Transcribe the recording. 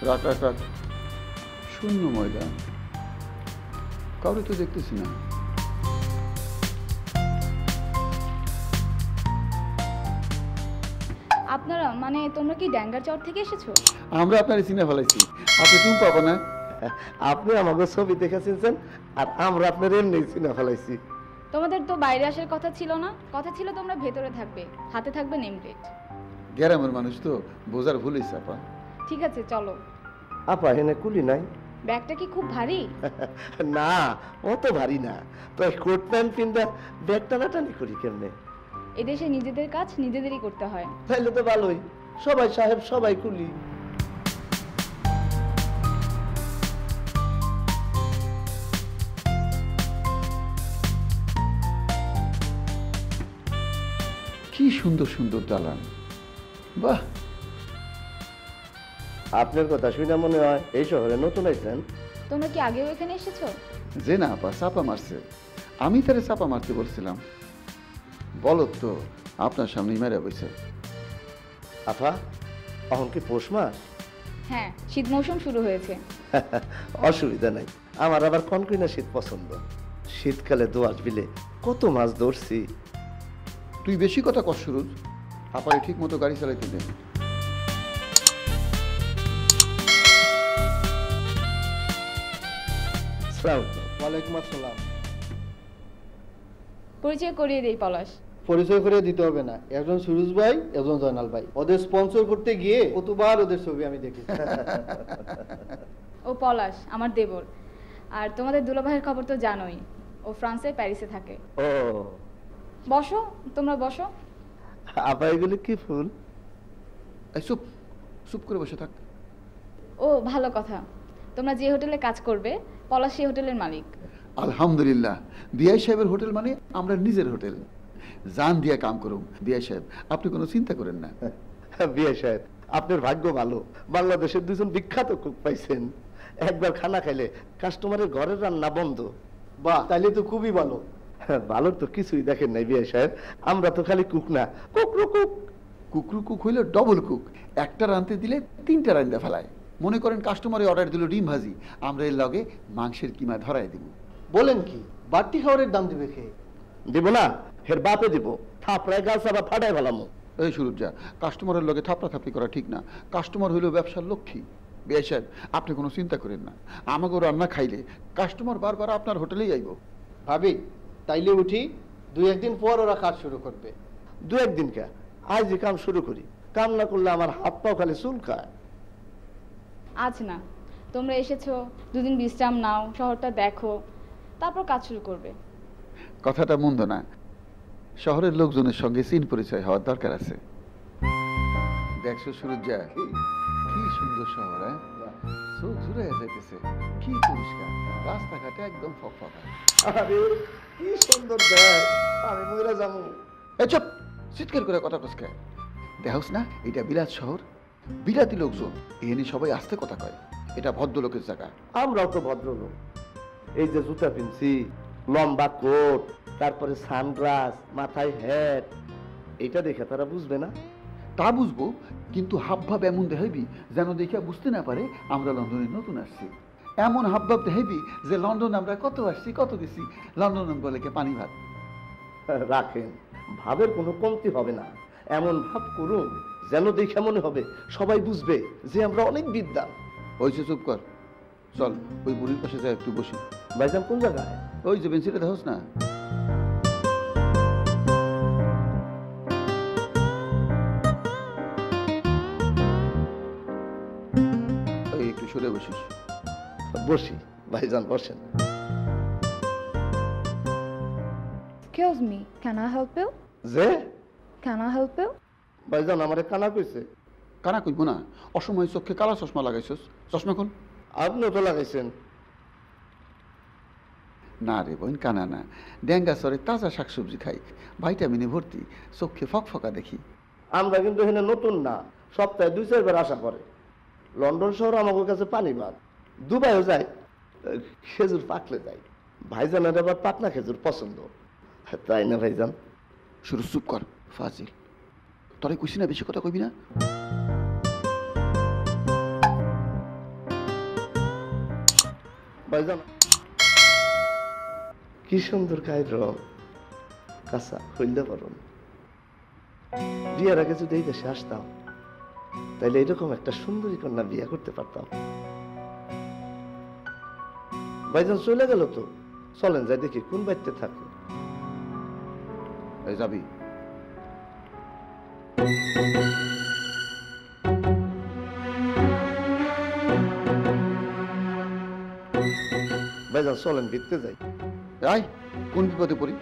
রাখ রাখ রাখ, শূন্য ময়দান, কাউরে তো দেখতেছি না। আপনারা মানে তোমরা কি ড্যাঙ্গার চর থেকে এসেছো? আমরা আপনার চিনে ফেলাইছি, আপনি তুমি পাবো না। আপনি আমাকে ছবি দেখে চিনছেন, আর আমরা আপনার এমনি চিনে ফেলাইছি। তোমাদের তো বাইরে আসার কথা ছিল না, কথা ছিল তোমরা ভেতরে থাকবে, হাতে থাকবে নেম প্লেট। গ্রামের মানুষ তো বোঝার ভুল হয়েছে আপা। ঠিক আছে চলো। আপা এনে কুলি নাই? ব্যাগটা কি খুব ভারী? না, অত ভারী না। তো কোট প্যান্ট পিন্দা ব্যাগ টানাটানি করি কেমনে? এদেশে নিজেদের কাজ নিজেদেরই করতে হয়। তাইলে তো ভালোই, সবাই সাহেব সবাই কুলি। কি সুন্দর সুন্দর দালান, বাহ। আপনার কথা শুনে মনে হয় এই শহরে নতুন আইছেন। তোমরা কি আগেও এখানে এসেছো? যে না আপা চাপা মারছে, আমি তারে চাপা মারতে বলছিলাম, বলো তো আপনার সামনেই মেরে বইছে। আফা এখন কি পৌষ মাস? হ্যাঁ, শীত মৌসুম শুরু হয়েছে। অসুবিধা নাই, আমার আবার কনকইনা শীত পছন্দ। শীতকালে দোয়াশ বিলে কত মাছ ধরছি। তুই বেশি কথা কর সুরজ, আপারে ঠিক মতো গাড়ি চালাইতে দে। ওয়ালাইকুম আসসালাম। পরিচয় করিয়ে দেই পলাশ। পরিচয় করে দিতে হবে না, একজন সুরজ ভাই, একজন জয়নাল ভাই। ওদের স্পন্সর করতে গিয়ে কতবার ওদের ছবি আমি দেখেছি। ও পলাশ আমার দেবর। আর তোমাদের দুলাভাইয়ের খবর তো জানোই, ও ফ্রান্সে প্যারিসে থাকে। ও বসো, তোমরা বসো। আপা এগুলো কি ফুল? এই চুপ চুপ করে বসে থাক। ও ভালো কথা, তোমরা যে হোটেলে কাজ করবে পলাশ সেই হোটেলের মালিক। আলহামদুলিল্লাহ, বিআই সাহেবের হোটেল মানে আমরা নিজের হোটেল, জান দিয়া কাম করুম। বিআই সাহেব আপনি কোনো চিন্তা করেন না। বিয়ে সাহেব আপনার ভাগ্য ভালো, বাংলাদেশের দুজন বিখ্যাত কুক পাইছেন। একবার খানা খাইলে কাস্টমারের ঘরের রান্না বন্ধ। বাহ, তাইলে তো খুবই ভালো। ভালো তো কিছুই দেখেন নাই বিয়ে সাহেব, আমরা তো খালি কুক না, কুকরু কুক। কুকরু কুক হইলে ডবল কুক, একটা রাঁধতে দিলে তিনটা রান্দা ফেলায়। মনে করেন কাস্টমারে অর্ডার দিল ডিম ভাজি, আমরা এর লগে মাংসের কিমা ধরাই দিব। বলেন কি, বাড়তি খাবারের দাম দিবে খেয়ে? দিব না, হের বাপে দিব, থাপড়ায় গাছ আবার ফাটাই ফেলামো। এই সুরজা, কাস্টমারের লগে থাপড়াথাপড়ি করা ঠিক না। কাস্টমার হইল ব্যবসার লক্ষ্মী। বিআই সাহেব আপনি কোনো চিন্তা করেন না, আমাকে রান্না খাইলে কাস্টমার বারবার আপনার হোটেলেই আইব। ভাবি তাইলে উঠি, 2-1 দিন পর ওরা কাজ শুরু করবে। 2-1 দিন কে, আজ যে কাম শুরু করি, কাম না করলে আমার হাত পাও খালি চুল খায়। আজ না, তোমরা এসেছো, 2 দিন বিশ্রাম নাও, শহরটা দেখো, তারপর কাজ শুরু করবে। কথাটা মন্দ না, শহরের লোকজনের সঙ্গে চিন পরিচয় হওয়ার দরকার আছে। দেখছো সুরজা, কি সুন্দর শহর, হ্যাঁ? চোখ জুড়ে যাইতেছে, কি পরিষ্কার, রাস্তাঘাটে একদম ফকফকা। আরে কি সুন্দর দেখ, আমি মইরা যাবো। এই চুপ, চিৎকার করে কথা কসকে। দেখোস না এটা বিলাত শহর, বিলাতি লোকজন, এখানে সবাই আস্তে কথা কয়। এটা ভদ্রলোকের জায়গা। আমরাও তো ভদ্রলোক, এই যে জুতা পিনছি, লম্বা কোট, তারপরে সানগ্লাস, মাথায় হ্যাট, এটা দেখে তারা বুঝবে না? তা বুঝবো, কিন্তু হাবভাব এমন দেখাইবি যেন দেখে বুঝতে না পারে আমরা লন্ডনে নতুন আসছি। এমন হাবভাব দেখাইবি যে লন্ডন আমরা কত আসছি কত গেছি, লন্ডন বলে কে পানি ভাত। রাখেন, ভাবের কোনো কমতি হবে না। এমন ভাব করুন যেন দেখে মনে হবে সবাই বুঝবে যে আমরা অনেক বিদ্যা। ওইসে চুপ কর, চল ওই বুড়ির পাশে যাই একটু বসি। ভাইজান কোন জায়গায়? ওই যে বেঞ্চিটা দেখোস না, ওই একটু সরে বসিস। বসি ভাইজান, বসেন। Excuse me, can I help you? যে Can I help you? ভাইজান আমারে কানা কইছে। কানা কইবো না, অসময় চোখে কালা চশমা লাগাইছস, চশমা খোল। আপনিও তো লাগাইছেন। না রে বোন, কানা না, ড্যাঙ্গা সরে তাজা শাকসবজি খাই, ভাইটামিনে ভর্তি, চোখে ফকফকা দেখি। আমরা কিন্তু এখানে নতুন না, সপ্তাহে 2-4 বার আসা করে। লন্ডন শহর আমাদের কাছে পানি ভাত। দুবাইও যাই, খেজুর পাকলে যাই। ভাইজানের আবার পাকনা খেজুর পছন্দ, তাই না ভাইজান? শুরু চুপ কর ফাজিল, তোরে কইছি না বেশি কথা কইবি না। ভাইজান কি সুন্দর গায়ের রং, কাঁচা হইলে পারুন। বিয়ের আগে যদি এই দেশে আসতাম তাইলে এরকম একটা সুন্দরী কন্যা বিয়ে করতে পারতাম। ভাইজান চলে গেল তো, চলেন যাই দেখি কোন বাড়িতে থাকে। এই যাবি? ভাইজান চলেন ভিতরে যাই। আয়, কোন বিপদে পড়ি?